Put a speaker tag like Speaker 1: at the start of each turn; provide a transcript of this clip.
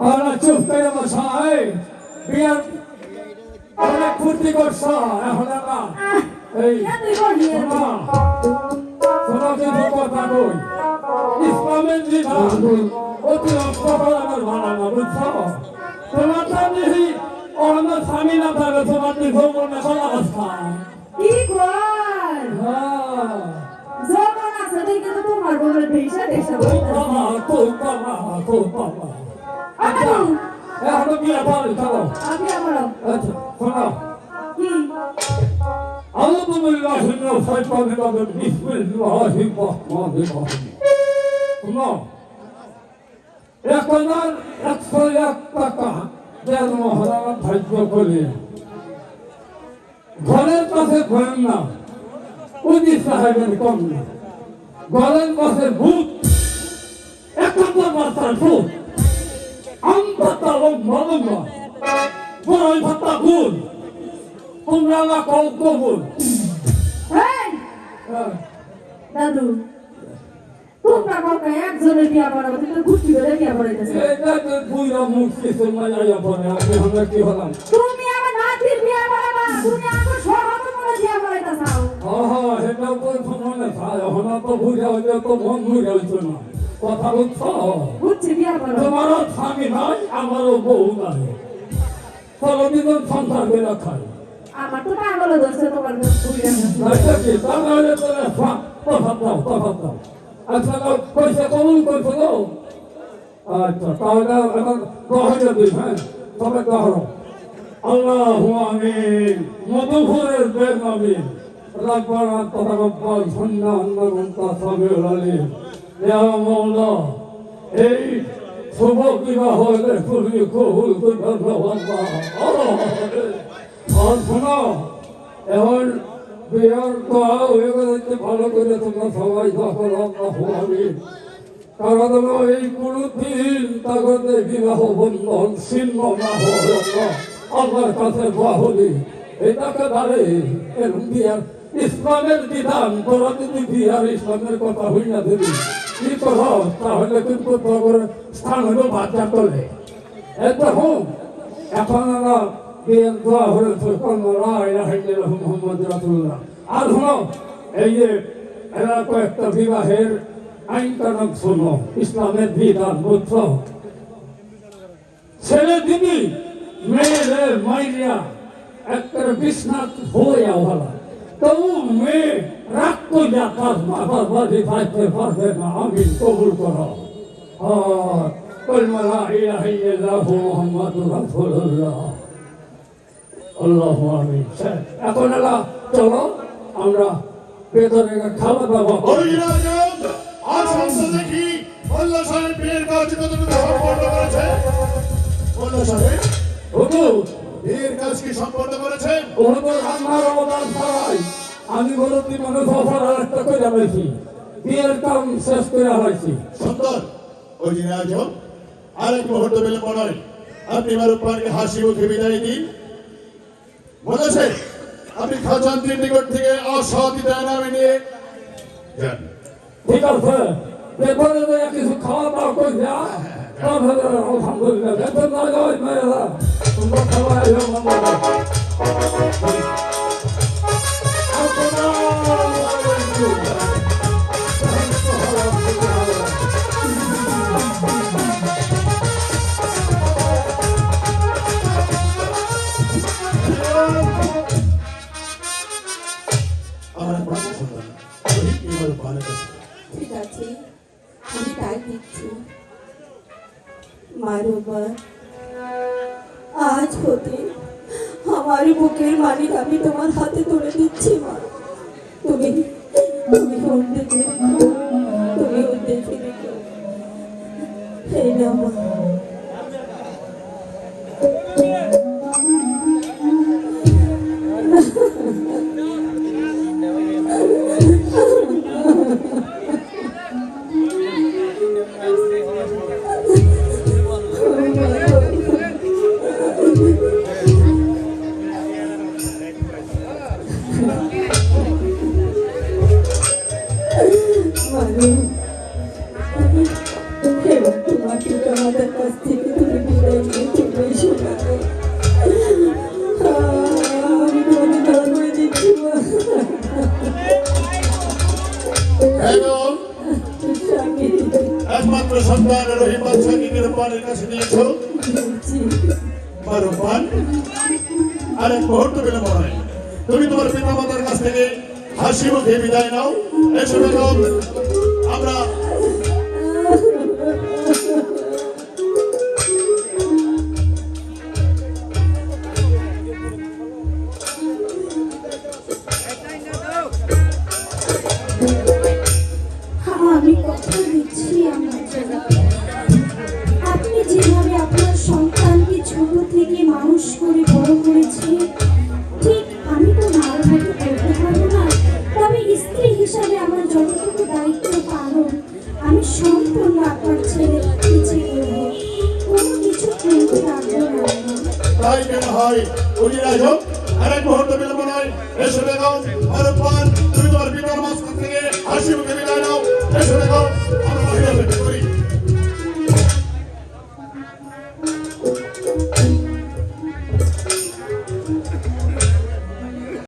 Speaker 1: আর চুপ করে বসাই বিয়ার অনেক ফুর্তি করছ এখন না এই শোনা শোনা কিন্তু কথা কই ইসলামের বিধান অতিরিক্ত আমার ভাড়া না বুঝছ তোমার স্বামী আমার স্বামী না থাকে তোমার যৌবন এখন অবস্থা
Speaker 2: কি কর যৌবন আছে দেখে তো তোমার বলে দেশা দেশা
Speaker 1: আচ্ছা এখন বিয়ে পারি চলো
Speaker 2: আগে আমার
Speaker 1: আচ্ছা শোনো
Speaker 2: কি
Speaker 1: أعوذ بالله من الشيطان الرجيم بسم الله الرحمن الرحيم الله একবার 101 টাকা দেন মহারানা ধার্য করে ঘরের কাছে ঘরেন না উনি সাহেবের কম না ঘরের কাছে ভূত 71 মাস্টার ভূত আমপাতা লোক মালুম না বড়ই ভাতা ভূত তোমরা না কল কবুল
Speaker 2: দাদু তোমরা কাউকে একজনের বিয়া পড়াবো তুমি গুষ্টি করে বিয়া পড়াইতেছো
Speaker 1: এটা তো বুইরা মুখ কিছু মাইয়া পড়ে আমি আমরা কি হলাম
Speaker 2: তুমি আমার নাতির বিয়া পড়াবা তুমি আমার সহজ মনে বিয়া পড়াইতেছো
Speaker 1: হ্যাঁ এটা তো মনে থাকে হনা তো বুঝা হইলে তো মন বুঝা হইতো না কথা বুঝছো
Speaker 2: বুঝছি বিয়া পড়াবো
Speaker 1: তোমারও স্বামী নাই আমারও বউ নাই চলো দিন সংসার করে খাই
Speaker 2: আমার তো পাগল ধরছে তোমার বুইরা
Speaker 1: আচ্ছা কি তাহলে তোরা কথা দাও আচ্ছা পয়সা কমন করছো তো আচ্ছা তাহলে এখন দহরে দিন হ্যাঁ তবে দহর আল্লাহু আমিন মধুপুরের বেগ আমিন রাব্বানা তাকাব্বাল সুন্নাহ আন্নাকুম সামিউল আলিম ইয়া মাওলা এই শুভ বিবাহ হলে তুমি কবুল করো আল্লাহ আর শোনো এখন বিয়ার দোয়া হয়ে গেছে ভালো করে তোমরা সবাই সকল কারণ এই কোনদিন তাগতে বিবাহ বন্ধন ছিন্ন না হয় আল্লাহর কাছে দোয়া হলি এটাকে দাঁড়ে এরকম বিয়ার ইসলামের বিধান তোরা যদি বিয়ার ইসলামের কথা হই না দিবি কি করো তাহলে কিন্তু তোর স্থান হলো বাচ্চা তোলে এত হোক এখন আমরা বিয়ের দোয়া হয়েছে মোহাম্মদ রাসূলুল্লাহ আর শোনো এই যে এরা কয়েকটা বিবাহের আইন কানুন শোনো ইসলামের বিধান বুঝছ ছেলে দিবি মেয়েদের মাইয়া একটা বিশ্বনাথ হয়ে ভালো তবু মেয়ে রাগ করে তার মাথার বাড়ি থাকতে পারবে না আমি কবুল করো কলমা লা ইলাহা ইল্লাল্লাহু মুহাম্মাদুর রাসূলুল্লাহ আল্লাহু আমিন এখন এলা চলো আমরা ভেতরে খাওয়া দাওয়া
Speaker 3: আজ আমরা দেখি মোল্লা সাহেব বিয়ের কাজ কতটুকু সম্পন্ন করেছে মোল্লা সাহেব
Speaker 1: হুজুর
Speaker 3: বিয়ের কাজ কি সম্পন্ন করেছেন
Speaker 1: হুজুর আমার অবদান ছাড়াই আমি বলতি মনে সফর একটা করে যাবেছি বিয়ের কাম শেষ করে হয়েছি
Speaker 3: সুন্দর ওই দিন আয়োজন আরেক মুহূর্ত বিলম্ব নয় আপনি মারুপানকে হাসি মুখে বিদায় দিন মনে আছে আপনি খাজানদের নিকট থেকে অসাধি দানামে নিয়ে যান
Speaker 1: ঠিক আছে ভেতরে কিছু খাওয়া দাওয়া করে যা আলহামদুলিল্লাহ ভেতর না যাওয়াই মেয়েরা তোমরা খাওয়া
Speaker 4: ঠিক আছে আমি তাই দিচ্ছি মারুবা আজ হতে আমার বুকের মালিক আমি তোমার হাতে তুলে দিচ্ছি মা তুমি তুমি ওর দেখে রেখো তুমি ওর দেখে রেখো এই না মা তোমার ঠিকানাটা
Speaker 3: শুভেচ্ছা কি রূপানের কাছে দিয়েছো মা রূপান আর এক মুহূর্ত বিলম্ব নয় তুমি তোমার পিতা মাতার কাছ থেকে হাসি মুখে বিদায় নাও এসো বেগম আমরা
Speaker 4: আমি কথা দিচ্ছি আমার জন্য আপনি যেভাবে আপনার সন্তানকে ছোট থেকে মানুষ করে বড় করেছে ঠিক আমি তো মার ভাগে করতে পারবো না তবে স্ত্রী হিসাবে আমার যতটুকু দায়িত্ব পালন আমি সম্পূর্ণ আপনার ছেলের ইচ্ছে করবো কোনো কিছু কিন্তু রাখবো না
Speaker 3: তাই কেন হয় উনি রাজক আর এক মুহূর্ত বিলম্ব নয় এসো বেগম আর রূপান তুমি তোমার পিতার মাঝখান থেকে হাসি মুখে বিদায় নাও এসো বেগম